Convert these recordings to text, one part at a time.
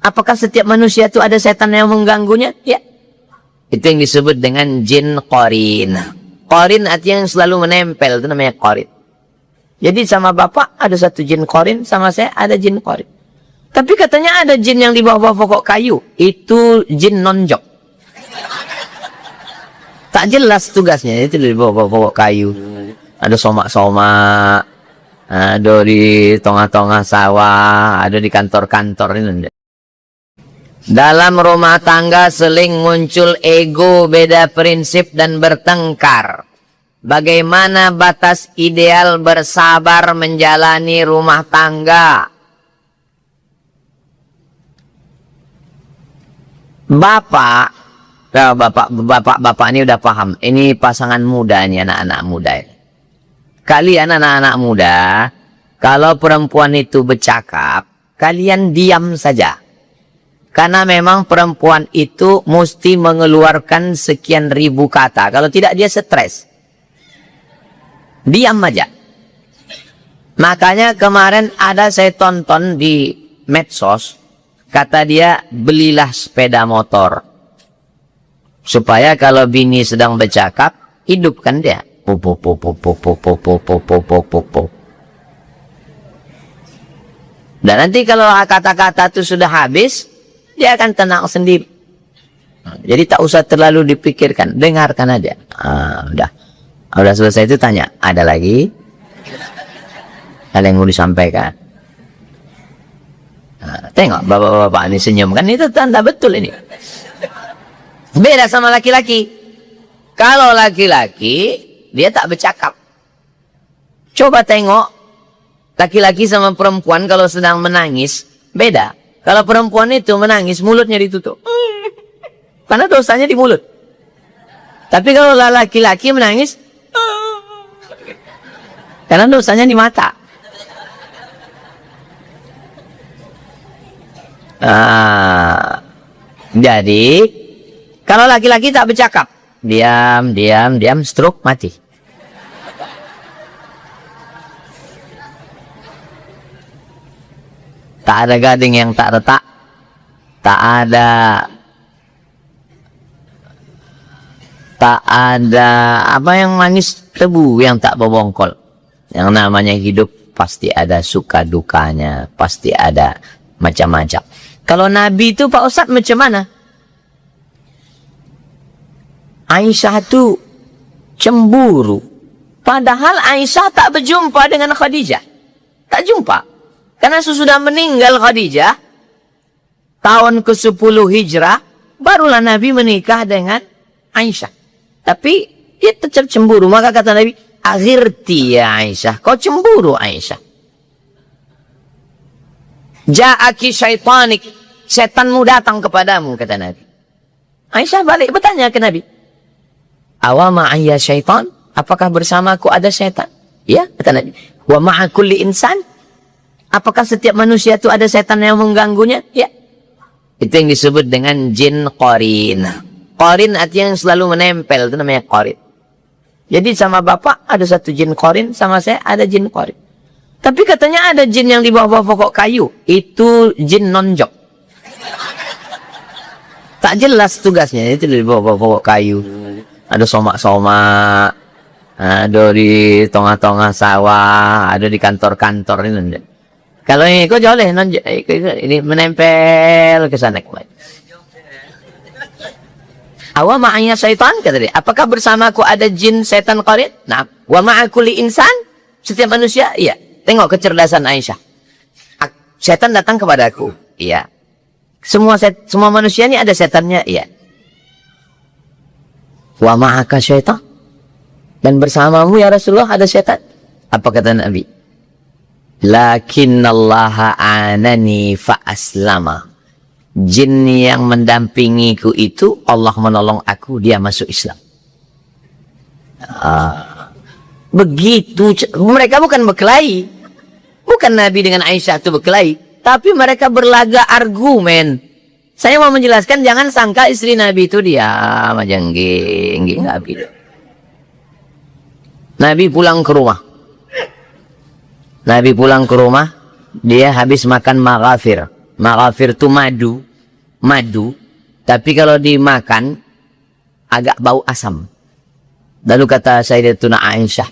Apakah setiap manusia itu ada setan yang mengganggunya? Ya. Itu yang disebut dengan jin qarin. Qarin artinya yang selalu menempel, itu namanya qarin. Jadi sama bapak ada satu jin qarin, sama saya ada jin qarin. Tapi katanya ada jin yang di bawah pokok kayu. Itu jin nonjok. Tak jelas tugasnya, itu di bawah pokok kayu. Ada somak-somak, ada di tengah-tengah sawah, ada di kantor-kantor ini. Dalam rumah tangga sering muncul ego, beda prinsip dan bertengkar. Bagaimana batas ideal bersabar menjalani rumah tangga? Bapak ini udah paham. Ini pasangan muda, ini anak-anak muda. Kalian anak-anak muda, kalau perempuan itu bercakap, kalian diam saja. Karena memang perempuan itu mesti mengeluarkan sekian ribu kata. Kalau tidak dia stres. Diam aja. Makanya kemarin ada saya tonton di medsos. Kata dia, belilah sepeda motor. Supaya kalau bini sedang bercakap, hidupkan dia. Dan nanti kalau kata-kata itu sudah habis, dia akan tenang sendiri. Jadi tak usah terlalu dipikirkan, dengarkan aja. Udah selesai itu tanya, ada lagi? Ada yang mau disampaikan? Tengok bapak-bapak ini senyum, kan itu tanda betul ini. Beda sama laki-laki. Kalau laki-laki dia tak bercakap. Coba tengok laki-laki sama perempuan kalau sedang menangis, beda. Kalau perempuan itu menangis, mulutnya ditutup. Karena dosanya di mulut. Tapi kalau laki-laki menangis, karena dosanya di mata. Jadi, kalau laki-laki tak bercakap, diam, stroke, mati. Tak ada gading yang tak retak, tak ada apa yang manis tebu yang tak berbongkol. Yang namanya hidup pasti ada suka dukanya, pasti ada macam-macam. Kalau Nabi itu Pak Ustadz macam mana? Aisyah itu cemburu. Padahal Aisyah tak berjumpa dengan Khadijah. Tak jumpa. Karena sesudah meninggal Khadijah, tahun ke-10 Hijrah, barulah Nabi menikah dengan Aisyah. Tapi dia tetap cemburu. Maka kata Nabi, aghirti ya Aisyah. Kau cemburu Aisyah. Ja'aki syaitanik. Setanmu datang kepadamu, kata Nabi. Aisyah balik bertanya ke Nabi. Awa ma'ayya syaitan? Apakah bersamaku ada syaitan? Ya, kata Nabi. Wa ma'a kulli insan? Apakah setiap manusia itu ada setan yang mengganggunya? Ya. Itu yang disebut dengan jin qarin. Qarin artinya yang selalu menempel, itu namanya qarin. Jadi sama bapak ada satu jin qarin, sama saya ada jin qarin. Tapi katanya ada jin yang di bawah pokok kayu. Itu jin nonjok. Tak jelas tugasnya, itu di bawah pokok kayu. Ada somak-somak, ada di tengah-tengah sawah, ada di kantor-kantor ini. Kalau ini kok jauh ini menempel ke sana kemari. Awa ma'anya syaitan, kata dia. Apakah bersamaku ada jin setan qarin? Nah, wa ma'akuli insan, setiap manusia, iya. Tengok kecerdasan Aisyah. Setan datang kepadaku, iya. Semua manusia ini ada setannya, iya. Wa ma'aka syaitan, dan bersamamu ya Rasulullah ada setan. Apa kata Nabi? Lakinnallaha anani fa aslama. Jin yang mendampingiku itu Allah menolong aku, dia masuk Islam. Begitu mereka bukan berkelahi. Bukan Nabi dengan Aisyah itu berkelahi, tapi mereka berlaga argumen. Saya mau menjelaskan, jangan sangka istri Nabi itu diam aja nggih Nabi pulang ke rumah. Nabi pulang ke rumah, dia habis makan maghafir. Maghafir itu madu, tapi kalau dimakan agak bau asam. Lalu kata Sayyidatuna Aisyah,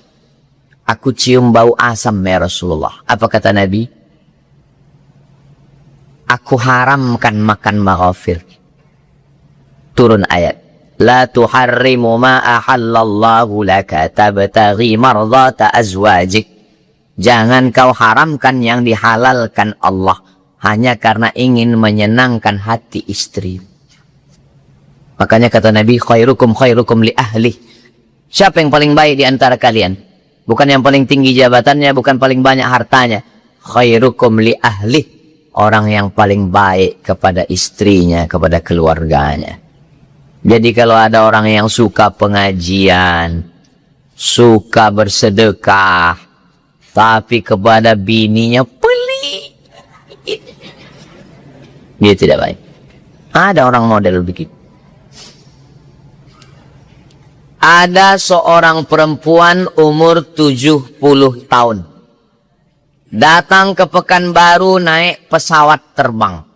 aku cium bau asam ya Rasulullah. Apa kata Nabi? Aku haramkan makan maghafir. Turun ayat. La tuharrimu ma ahallallahu laka tabtaghi mardata azwajik. Jangan kau haramkan yang dihalalkan Allah hanya karena ingin menyenangkan hati istri. Makanya kata Nabi, khairukum li ahli. Siapa yang paling baik di antara kalian? Bukan yang paling tinggi jabatannya, bukan paling banyak hartanya. Khairukum li ahli. Orang yang paling baik kepada istrinya, kepada keluarganya. Jadi kalau ada orang yang suka pengajian, suka bersedekah, tapi kepada bininya pelit, dia tidak baik. Ada orang model begitu. Ada seorang perempuan umur 70 tahun. Datang ke Pekanbaru naik pesawat terbang.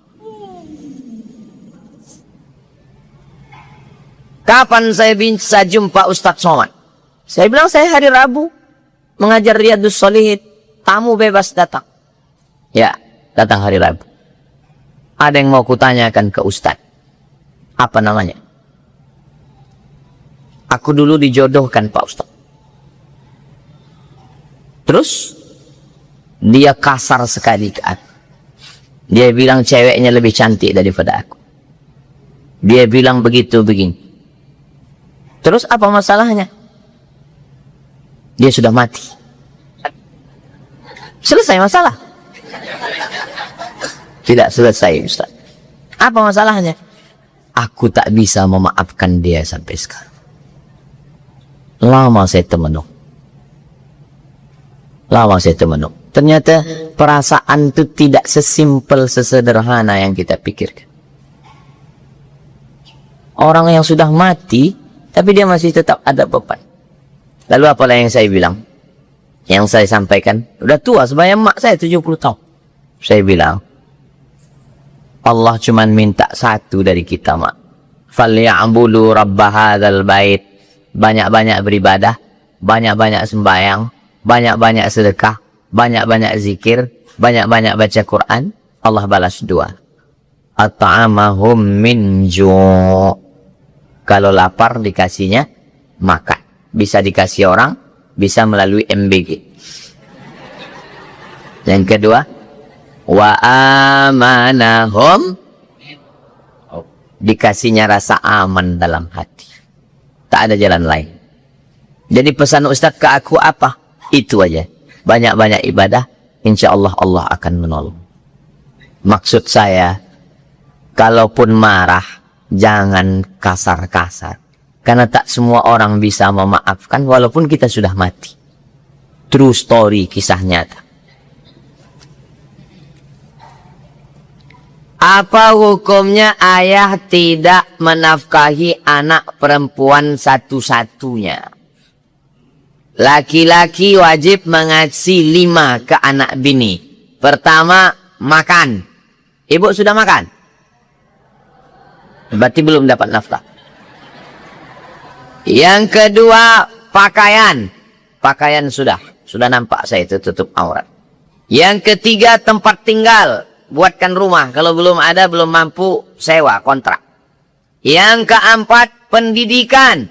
Kapan saya bisa jumpa Ustadz Somad? Saya bilang saya hari Rabu mengajar Riyadhus Shalihin. Tamu bebas datang. Ya, datang hari Rabu. Ada yang mau kutanyakan ke Ustadz. Apa namanya? Aku dulu dijodohkan Pak Ustadz. Terus dia kasar sekali ke aku. Dia bilang ceweknya lebih cantik daripada aku. Dia bilang begitu begini. Terus apa masalahnya? Dia sudah mati. Selesai masalah? Tidak selesai, Ustaz. Apa masalahnya? Aku tak bisa memaafkan dia sampai sekarang. Lama saya termenung. Ternyata perasaan itu tidak sesimpel, sesederhana yang kita pikirkan. Orang yang sudah mati, tapi dia masih tetap ada beban. Lalu apalah yang saya bilang? Yang saya sampaikan, udah tua sebaya mak saya 70 tahun. Saya bilang, Allah cuma minta satu dari kita, mak. Falya'budu rabb hadzal bait. Banyak-banyak beribadah, banyak-banyak sembahyang, banyak-banyak sedekah, banyak-banyak zikir, banyak-banyak baca Quran. Allah balas dua. At'amahum min ju'. Kalau lapar dikasihnya makan. Bisa dikasih orang, bisa melalui MBG. Yang kedua, wa amanahum, dikasihnya rasa aman dalam hati. Tak ada jalan lain. Jadi pesan Ustadz ke aku apa? Itu aja. Banyak-banyak ibadah, insya Allah Allah akan menolong. Maksud saya, kalaupun marah, jangan kasar-kasar. Karena tak semua orang bisa memaafkan walaupun kita sudah mati. True story, kisah nyata. Apa hukumnya ayah tidak menafkahi anak perempuan satu-satunya? Laki-laki wajib mengasih 5 ke anak bini. Pertama, makan. Ibu sudah makan? Berarti belum dapat nafkah. Yang kedua, pakaian. Pakaian sudah nampak saya itu tutup aurat. Yang ketiga, tempat tinggal. Buatkan rumah. Kalau belum ada, belum mampu, sewa, kontrak. Yang keempat, pendidikan.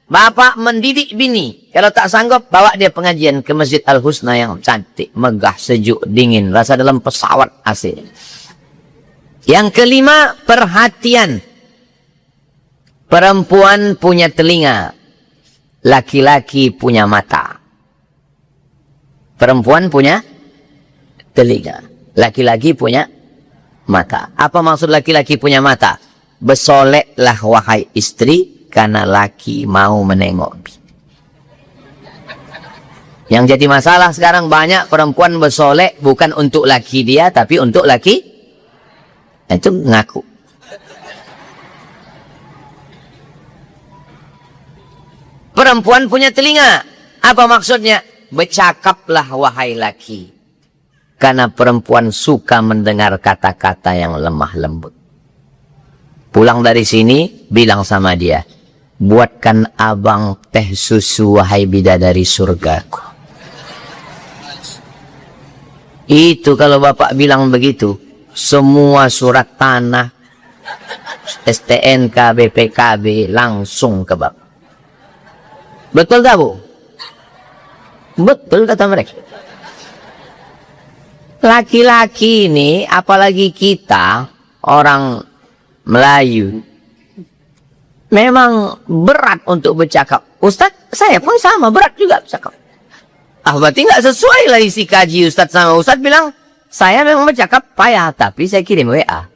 Bapak mendidik bini. Kalau tak sanggup, bawa dia pengajian ke Masjid Al-Husna yang cantik, megah, sejuk, dingin. Rasa dalam pesawat AC. Yang kelima, perhatian. Perempuan punya telinga, laki-laki punya mata. Perempuan punya telinga, laki-laki punya mata. Apa maksud laki-laki punya mata? Bersoleklah wahai istri, karena laki mau menengok. Yang jadi masalah sekarang banyak perempuan bersolek bukan untuk laki dia, tapi untuk laki. Itu ngaku. Perempuan punya telinga. Apa maksudnya? Bercakaplah wahai laki. karena perempuan suka mendengar kata-kata yang lemah lembut. Pulang dari sini, bilang sama dia, buatkan abang teh susu wahai bidadari surgaku. Itu kalau bapak bilang begitu, semua surat tanah, STNK, BPKB langsung ke bapak. Betul tak bu? Betul kata mereka. Laki-laki ini, apalagi kita, orang Melayu, memang berat untuk bercakap. Ustadz, saya pun sama, berat juga bercakap. Berarti nggak sesuai lah isi kaji Ustadz sama Ustadz bilang, saya memang bercakap payah, tapi saya kirim WA.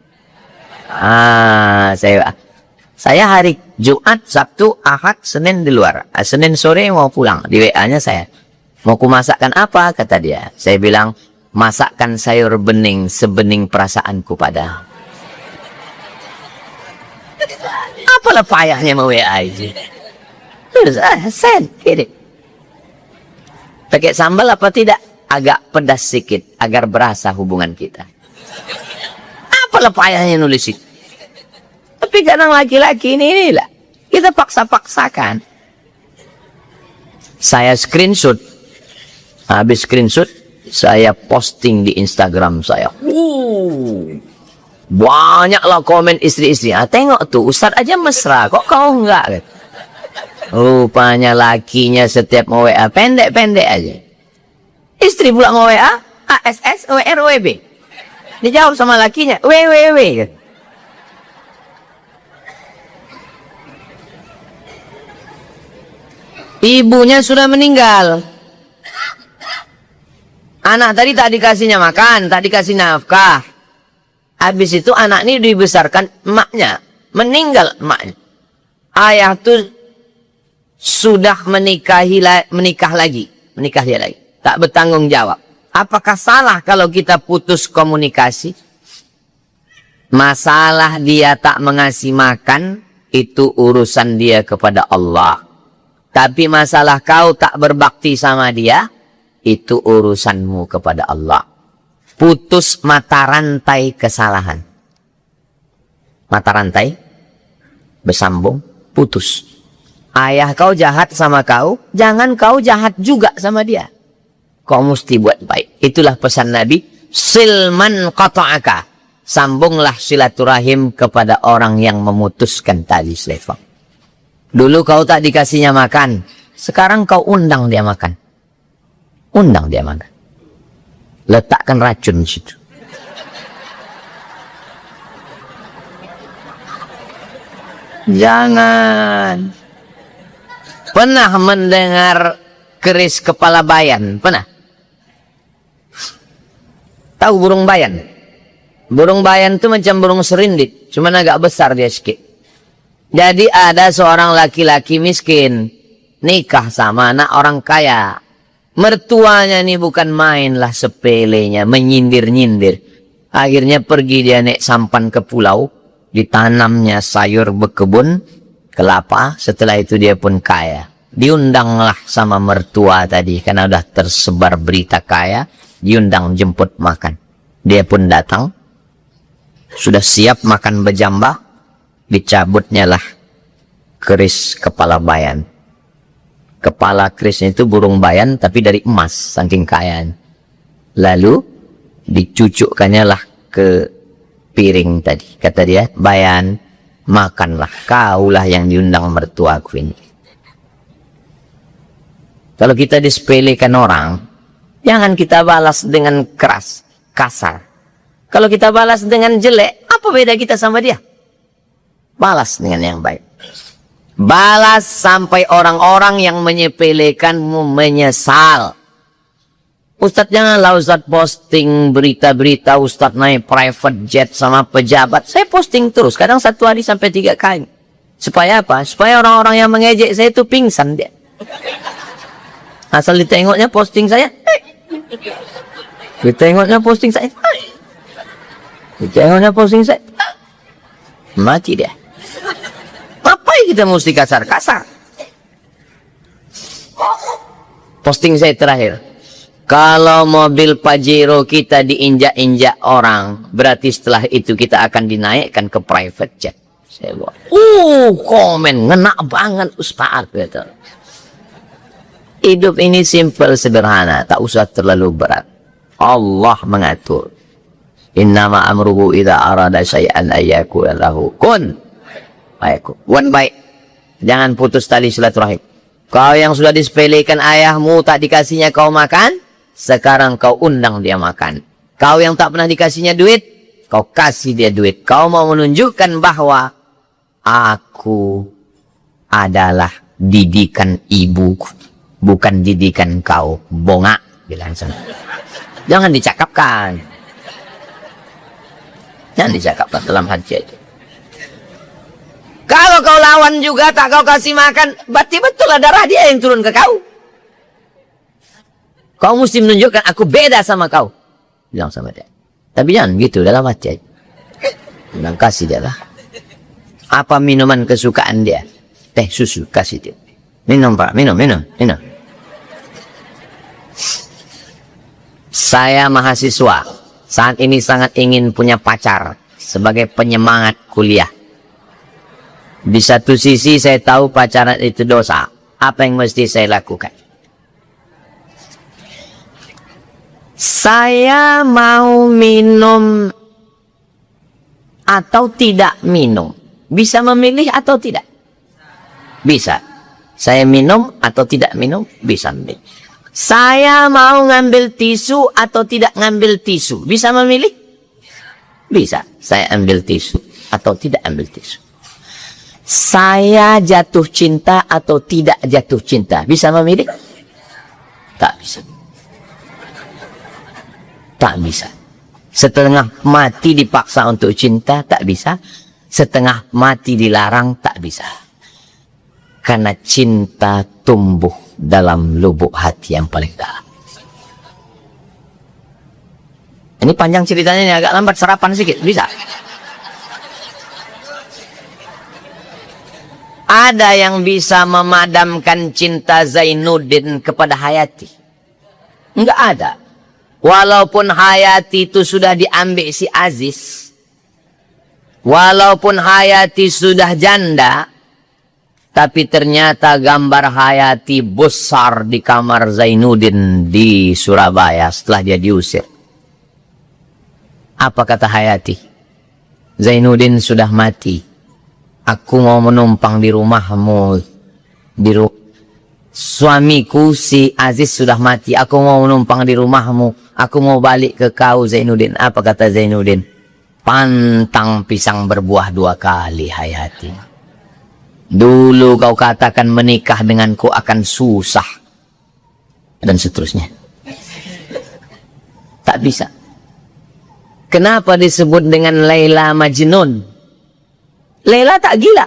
Saya hari Jumat, Sabtu, Ahad, Senin di luar. Senin sore mau pulang, di WA-nya saya. Mau kumasakkan apa? Kata dia. Saya bilang, masakkan sayur bening sebening perasaanku pada. Apalah payahnya mau WA itu? Saya kirim. Pakai sambal apa tidak? Agak pedas sedikit agar berasa hubungan kita. Apalah payahnya nulis itu? Tapi kadang laki-laki inilah kita paksa-paksakan. Saya screenshot. Habis screenshot, saya posting di Instagram saya. Banyaklah komen istri-istri. Tengok tuh, Ustaz aja mesra, kok kau enggak? Rupanya lakinya setiap mau WA pendek-pendek aja. Istri pula mau WA, ASS, WR, WB. Dijawab sama lakinya, WWW. Ibunya sudah meninggal. Anak tadi tak dikasihnya makan, tak dikasih nafkah. Habis itu anak ini dibesarkan emaknya. Meninggal emaknya. Ayah tuh sudah menikah lagi. Menikah dia lagi. Tak bertanggung jawab. Apakah salah kalau kita putus komunikasi? Masalah dia tak mengasih makan, itu urusan dia kepada Allah. Tapi masalah kau tak berbakti sama dia, itu urusanmu kepada Allah. Putus mata rantai kesalahan. Mata rantai bersambung, putus. Ayah kau jahat sama kau, jangan kau jahat juga sama dia. Kau mesti buat baik. Itulah pesan Nabi, silman qata'aka. Sambunglah silaturahim kepada orang yang memutuskan tali selefang. Dulu kau tak dikasihnya makan, sekarang kau undang dia makan. Undang dia makan. Letakkan racun di situ. Jangan. Pernah mendengar keris kepala bayan? Pernah? Tahu burung bayan? Burung bayan itu macam burung serindit, cuma agak besar dia sedikit. Jadi ada seorang laki-laki miskin nikah sama anak orang kaya. Mertuanya ini bukan main lah sepelenya, menyindir-nyindir. Akhirnya pergi dia naik sampan ke pulau, ditanamnya sayur berkebun, kelapa, setelah itu dia pun kaya. Diundanglah sama mertua tadi, karena udah tersebar berita kaya, diundang jemput makan. Dia pun datang, sudah siap makan berjambah, dicabutnya lah keris kepala bayan. Kepala kerisnya itu burung bayan tapi dari emas, saking kayaan. Lalu dicucukkannya lah ke piring tadi. Kata dia, bayan, makanlah, kaulah yang diundang mertuaku ini. Kalau kita disepelekan orang, jangan kita balas dengan keras, kasar. Kalau kita balas dengan jelek, apa beda kita sama dia? Balas dengan yang baik. Balas sampai orang-orang yang menyepelekanmu menyesal. Ustadz, janganlah Ustadz posting berita-berita Ustadz naik private jet sama pejabat. Saya posting terus, kadang 1 hari sampai 3 kali. Supaya apa? Supaya orang-orang yang mengejek saya itu pingsan dia. Asal ditengoknya posting saya, ditengoknya posting saya, ditengoknya posting saya, mati dia. Ngapain kita mesti kasar-kasar? Posting saya terakhir, Kalau mobil Pajero kita diinjak-injak orang, berarti setelah itu kita akan dinaikkan ke private jet. Saya buat, komen ngena banget Ustaz gitu. Hidup ini simple, sederhana, tak usah terlalu berat. Allah mengatur. Innama amruhu idza arada syai'an ayyakula lahu kun fayakun. One baik. Jangan putus tali silaturahim. Kau yang sudah disepelekan ayahmu, tak dikasihnya kau makan, sekarang kau undang dia makan. Kau yang tak pernah dikasihnya duit, kau kasih dia duit. Kau mau menunjukkan bahwa aku adalah didikan ibuku, bukan didikan kau. Bongak, bilang sana. Jangan dicakapkan. Jangan dicakapkan dalam hati aja. Kalau kau lawan juga, tak kau kasih makan, berarti betul lah darah dia yang turun ke kau. Kau mesti menunjukkan aku beda sama kau. Bilang sama dia. Tapi jangan gitu dalam hati aja. Bilang kasih dia lah. Apa minuman kesukaan dia? Teh susu, kasih dia. Minum pak, minum. Saya mahasiswa. Saat ini sangat ingin punya pacar. Sebagai penyemangat kuliah. Di satu sisi saya tahu pacaran itu dosa. Apa yang mesti saya lakukan? Saya mau minum atau tidak minum. Bisa memilih atau tidak? Bisa. Saya minum atau tidak minum? Bisa memilih. Saya mau ngambil tisu atau tidak ngambil tisu? Bisa memilih? Bisa. Saya ambil tisu atau tidak ambil tisu. Saya jatuh cinta atau tidak jatuh cinta? Bisa memilih? Tak bisa. Tak bisa. Setengah mati dipaksa untuk cinta, tak bisa. Setengah mati dilarang, tak bisa. Karena cinta tumbuh dalam lubuk hati yang paling dalam. Ini panjang ceritanya, ini agak lambat, sarapan sedikit, bisa. Ada yang bisa memadamkan cinta Zainuddin kepada Hayati? Enggak ada. Walaupun Hayati itu sudah diambil si Aziz, walaupun Hayati sudah janda, tapi ternyata gambar Hayati besar di kamar Zainuddin di Surabaya setelah dia diusir. Apa kata Hayati? Zainuddin sudah mati. Aku mau menumpang di rumahmu. Suamiku si Aziz sudah mati. Aku mau menumpang di rumahmu. Aku mau balik ke kau Zainuddin. Apa kata Zainuddin? Pantang pisang berbuah 2 kali Hayati. Dulu kau katakan menikah denganku akan susah. Dan seterusnya. Tak bisa. Kenapa disebut dengan Laila Majnun? Laila tak gila.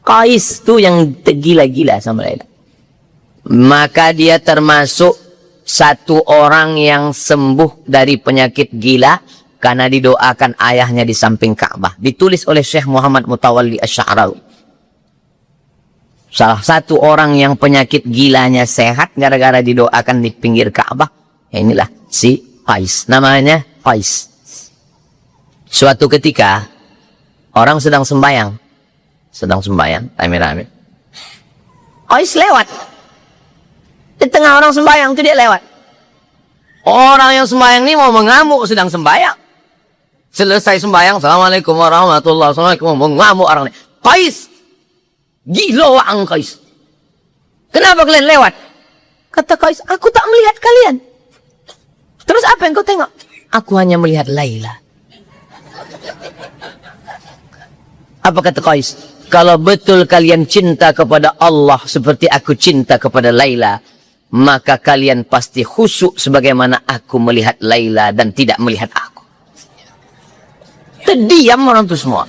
Qais tu yang tergila-gila sama Laila. Maka dia termasuk satu orang yang sembuh dari penyakit gila karena didoakan ayahnya di samping Ka'bah. Ditulis oleh Syekh Muhammad Mutawalli Asy-Sya'rawi. Salah satu orang yang penyakit gilanya sehat gara-gara didoakan di pinggir Ka'bah. Inilah si Qais. Namanya Qais. Suatu ketika orang sedang sembahyang. Rame-rame. Qais lewat. Di tengah orang sembahyang itu dia lewat. Orang yang sembahyang ini mau mengamuk sedang sembahyang. Selesai sembahyang, Assalamualaikum warahmatullahi wabarakatuh. Mau mengamuk orang ini. Qais. Gila ang Qais. Kenapa kalian lewat? Kata Qais, aku tak melihat kalian. Terus apa yang kau tengok? Aku hanya melihat Laila. Apa kata Qais? Kalau betul kalian cinta kepada Allah seperti aku cinta kepada Laila, maka kalian pasti khusyuk sebagaimana aku melihat Laila dan tidak melihat aku. Terdiam orang itu semua.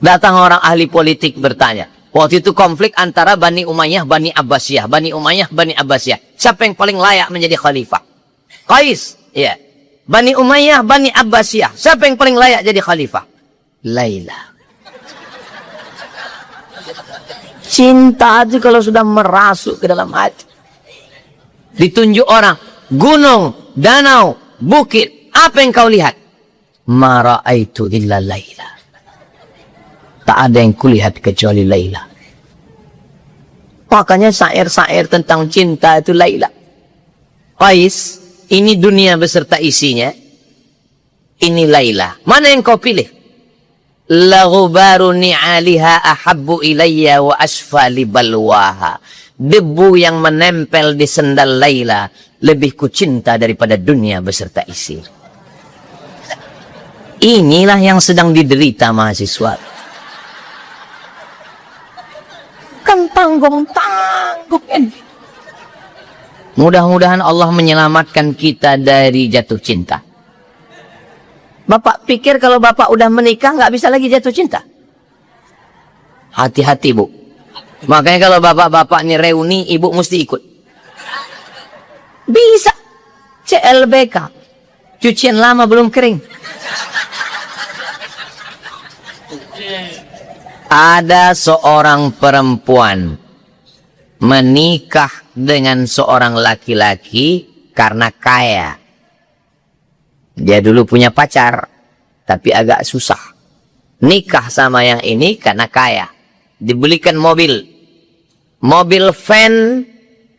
Datang orang ahli politik bertanya. Waktu itu konflik antara Bani Umayyah, Bani Abbasiyah. Bani Umayyah, Bani Abbasiyah. Siapa yang paling layak menjadi khalifah? Qais. Ya. Bani Umayyah, Bani Abbasiyah. Siapa yang paling layak jadi khalifah? Laila. Cinta itu kalau sudah merasuk ke dalam hati. Ditunjuk orang, gunung, danau, bukit, apa yang kau lihat? Ma ra'aitu illa Laila. Tak ada yang kulihat kecuali Laila. Makanya syair-syair tentang cinta itu Laila. Qais, ini dunia beserta isinya. Ini Laila. Mana yang kau pilih? Laghubaru ni'aliha ahabbu ilayya wa asfa li balwaha. Debu yang menempel di sendal Laila lebih kucinta daripada dunia beserta isi. Inilah yang sedang diderita mahasiswa. Kan tanggung-tanggung ini. Mudah-mudahan Allah menyelamatkan kita dari jatuh cinta. Bapak pikir kalau bapak udah menikah nggak bisa lagi jatuh cinta? Hati-hati, Bu. Makanya kalau bapak-bapak ini reuni, ibu mesti ikut. Bisa. CLBK. Cucian lama belum kering. Ada seorang perempuan menikah dengan seorang laki-laki karena kaya. Dia dulu punya pacar, tapi agak susah. Nikah sama yang ini karena kaya. Dibelikan mobil. Mobil van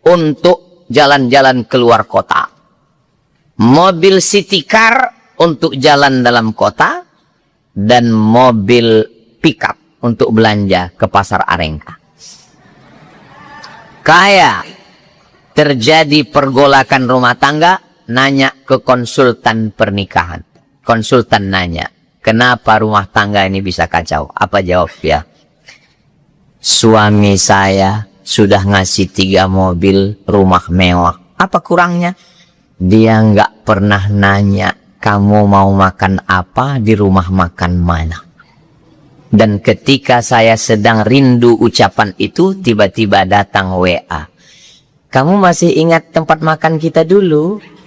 untuk jalan-jalan keluar kota. Mobil city car untuk jalan dalam kota. Dan mobil pickup untuk belanja ke pasar Arengka. Kaya. Terjadi pergolakan rumah tangga. Nanya ke konsultan pernikahan. Konsultan nanya, kenapa rumah tangga ini bisa kacau? Apa jawab dia? Suami saya sudah ngasih 3 mobil, rumah mewah. Apa kurangnya? Dia nggak pernah nanya, kamu mau makan apa di rumah makan mana? Dan ketika saya sedang rindu ucapan itu, tiba-tiba datang WA. Kamu masih ingat tempat makan kita dulu?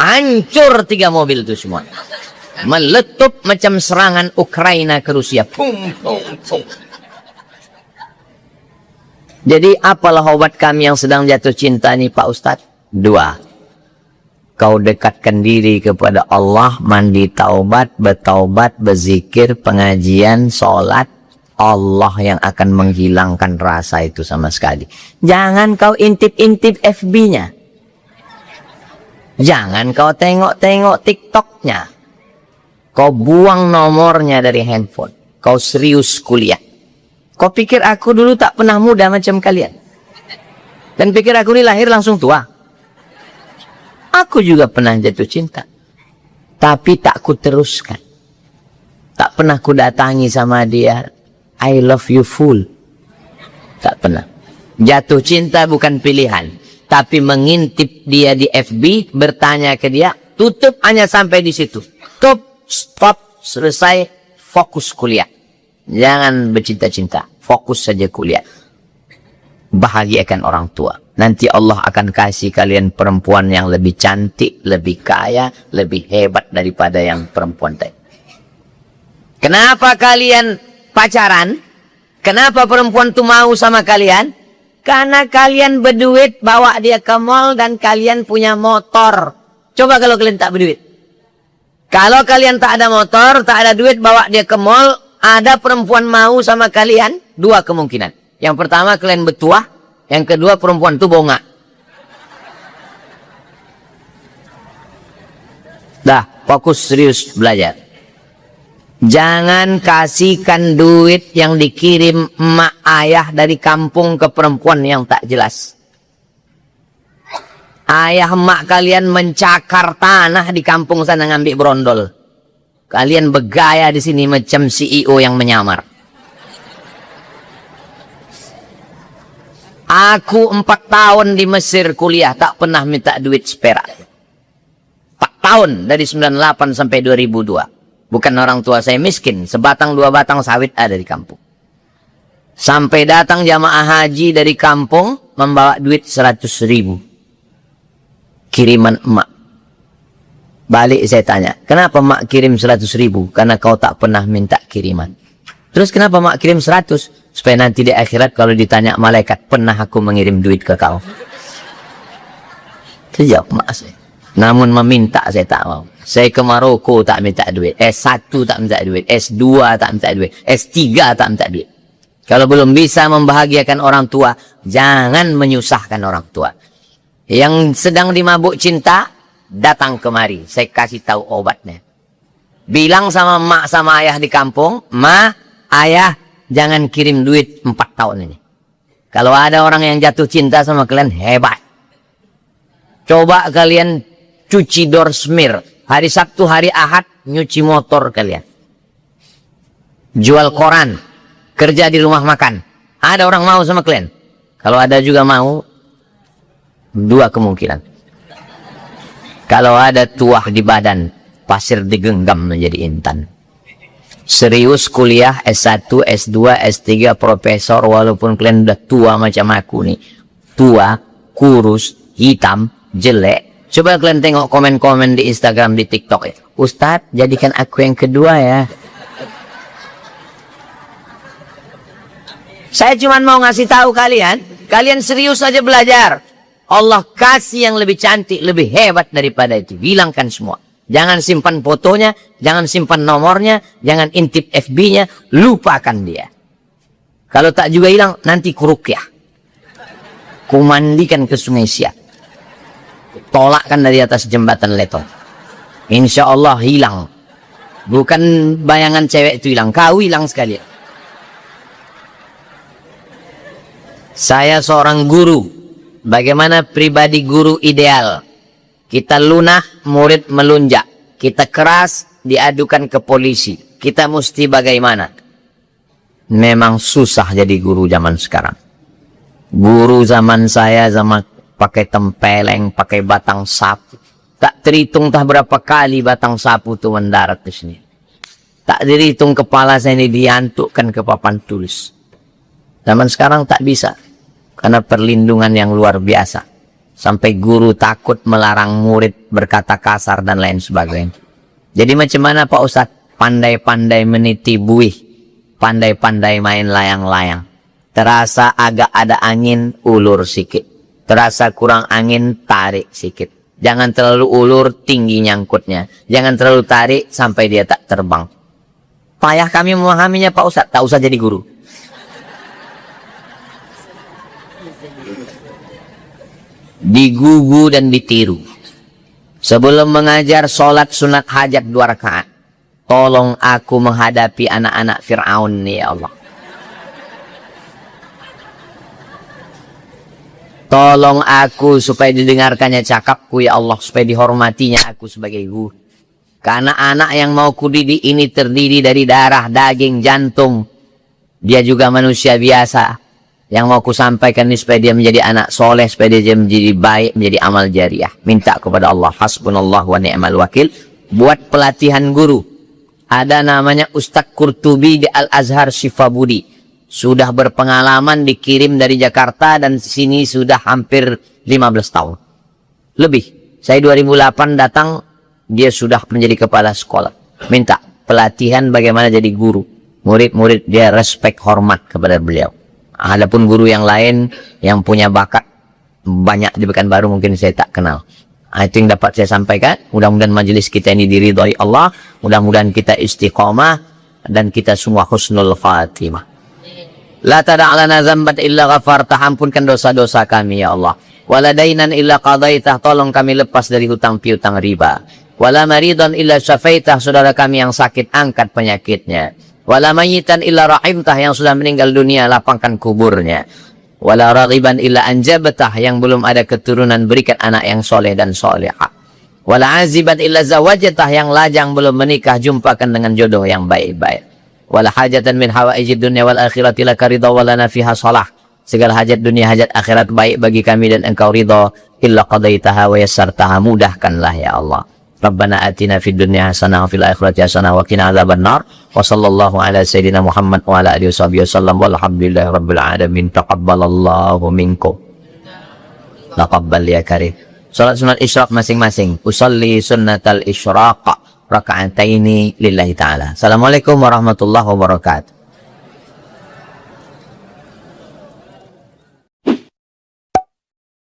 Hancur 3 mobil itu semua. Meletup macam serangan Ukraina ke Rusia. Pum, pum, pum. Jadi apalah obat kami yang sedang jatuh cinta ini Pak Ustadz? 2. Kau dekatkan diri kepada Allah, mandi taubat, bertaubat, berzikir, pengajian, sholat. Allah yang akan menghilangkan rasa itu sama sekali. Jangan kau intip-intip FB-nya. Jangan kau tengok-tengok TikTok-nya. Kau buang nomornya dari handphone. Kau serius kuliah. Kau pikir aku dulu tak pernah muda macam kalian? Dan pikir aku ini lahir langsung tua? Aku juga pernah jatuh cinta. Tapi tak ku teruskan. Tak pernah ku datangi sama dia. I love you full. Tak pernah. Jatuh cinta bukan pilihan. Tapi mengintip dia di FB, bertanya ke dia, tutup hanya sampai di situ. Stop, selesai, fokus kuliah. Jangan bercinta-cinta, fokus saja kuliah. Bahagiakan orang tua. Nanti Allah akan kasih kalian perempuan yang lebih cantik, lebih kaya, lebih hebat daripada yang perempuan tadi. Kenapa kalian pacaran? Kenapa perempuan itu mau sama kalian? Karena kalian berduit, bawa dia ke mall dan kalian punya motor. Coba kalau kalian tak berduit. Kalau kalian tak ada motor, tak ada duit, bawa dia ke mall, ada perempuan mau sama kalian, 2 kemungkinan. Yang pertama kalian bertuah, yang kedua perempuan itu bonga. Dah, fokus serius belajar. Jangan kasihkan duit yang dikirim emak ayah dari kampung ke perempuan yang tak jelas. Ayah emak kalian mencakar tanah di kampung sana ngambil brondol. Kalian bergaya di sini macam CEO yang menyamar. Aku 4 tahun di Mesir kuliah tak pernah minta duit seperak. 4 tahun dari 98 sampai 2002. Bukan orang tua saya miskin. Sebatang 2 batang sawit ada di kampung. Sampai datang jamaah haji dari kampung. Membawa duit 100.000. Kiriman emak. Balik saya tanya. Kenapa emak kirim 100.000? Karena kau tak pernah minta kiriman. Terus kenapa mak kirim 100? Supaya nanti di akhirat kalau ditanya malaikat, pernah aku mengirim duit ke kau? Sejak mak saya. Namun meminta saya tak mau. Saya ke Maroko tak minta duit. S1 tak minta duit. S2 tak minta duit. S3 tak minta duit. Kalau belum bisa membahagiakan orang tua, jangan menyusahkan orang tua. Yang sedang dimabuk cinta, datang kemari. Saya kasih tahu obatnya. Bilang sama mak sama ayah di kampung, ma, ayah, jangan kirim duit 4 tahun ini. Kalau ada orang yang jatuh cinta sama kalian, hebat. Coba kalian cuci door smear. Hari Sabtu, hari Ahad, nyuci motor kalian. Jual koran. Kerja di rumah makan. Ada orang mau sama kalian? Kalau ada juga mau, 2 kemungkinan. Kalau ada tuah di badan, pasir digenggam menjadi intan. Serius kuliah S1, S2, S3, profesor, walaupun kalian udah tua macam aku nih. Tua, kurus, hitam, jelek. Coba kalian tengok komen-komen di Instagram, di TikTok ya. Ustadz, jadikan aku yang kedua ya. Saya cuma mau ngasih tahu kalian, kalian serius aja belajar. Allah kasih yang lebih cantik, lebih hebat daripada itu. Hilangkan semua. Jangan simpan fotonya, jangan simpan nomornya, jangan intip FB-nya, lupakan dia. Kalau tak juga hilang, nanti kurukyah. Kumandikan ke Sungai Siak. Tolakkan dari atas jembatan Leto. Insya Allah hilang. Bukan bayangan cewek itu hilang, kau hilang sekali. Saya seorang guru. Bagaimana pribadi guru ideal? Kita lunah, murid melunjak. Kita keras, diadukan ke polisi. Kita mesti bagaimana? Memang susah jadi guru zaman sekarang. Guru zaman saya sama pakai tempeleng, pakai batang sapu. Tak terhitung tak berapa kali batang sapu itu mendarat di sini. Tak terhitung kepala saya ini diantukkan ke papan tulis. Zaman sekarang tak bisa. Karena perlindungan yang luar biasa. Sampai guru takut melarang murid berkata kasar dan lain sebagainya. Jadi macam mana Pak Ustadz? Pandai-pandai meniti buih. Pandai-pandai main layang-layang. Terasa agak ada angin, ulur sikit. Terasa kurang angin, tarik sikit. Jangan terlalu ulur, tinggi nyangkutnya. Jangan terlalu tarik, sampai dia tak terbang. Payah kami memahaminya Pak Ustadz. Tak usah jadi guru. Digugu dan ditiru. Sebelum mengajar sholat sunat hajat 2 rakaat. Tolong aku menghadapi anak-anak Fir'aun nih ya Allah. Tolong aku supaya didengarkannya cakapku ya Allah. Supaya dihormatinya aku sebagai guru. Karena anak yang mau kudidik ini terdiri dari darah, daging, jantung. Dia juga manusia biasa. Yang mau ku sampaikan ini supaya dia menjadi anak soleh. Supaya dia menjadi baik, menjadi amal jariah. Minta kepada Allah. Hasbunallah wa ni'mal wakil. Buat pelatihan guru. Ada namanya Ustadz Qurtubi di Al-Azhar Shifabudi. Sudah berpengalaman, dikirim dari Jakarta dan sini sudah hampir 15 tahun. Lebih. Saya 2008 datang, dia sudah menjadi kepala sekolah. Minta pelatihan bagaimana jadi guru. Murid-murid dia respect, hormat kepada beliau. Adapun guru yang lain yang punya bakat banyak di Pekanbaru mungkin saya tak kenal. Itu yang dapat saya sampaikan. Mudah-mudahan majelis kita ini diridhai Allah. Mudah-mudahan kita istiqamah dan kita semua husnul khatimah. La tada'lana zambat illa ghafartah. Ampunkan dosa-dosa kami ya Allah. Wala dainan illa qadaitah. Tolong kami lepas dari hutang piutang riba. Wala maridan illa syafaitah. Saudara kami yang sakit, angkat penyakitnya. Wala mayitan illa rahimtah. Yang sudah meninggal dunia, lapangkan kuburnya. Wala raghiban illa anjabtah. Yang belum ada keturunan, berikan anak yang soleh dan soleha. Wala aziban illa zawajatah. Yang lajang belum menikah, jumpakan dengan jodoh yang baik-baik. Wala hajatan min hawaijid dunya wal akhirati laka ridha walana fiha salah. Segala hajat dunia, hajat akhirat baik bagi kami dan engkau ridha. Illa qadaitaha wa yassartaha. Mudahkanlah ya Allah. Rabbana atina fid dunya hasanah wa fil akhirati hasanah wa qina adzabannar. Wa sallallahu ala sayyidina Muhammad wa ala alihi wasallam. Walhamdulillahi rabbil alamin. Taqabbalallahu minkum. Taqabbal ya karim. Salat sunat isyraq masing-masing. Usalli sunnatal isyraq raka'ataini lillahi ta'ala. Assalamualaikum warahmatullahi wabarakatuh.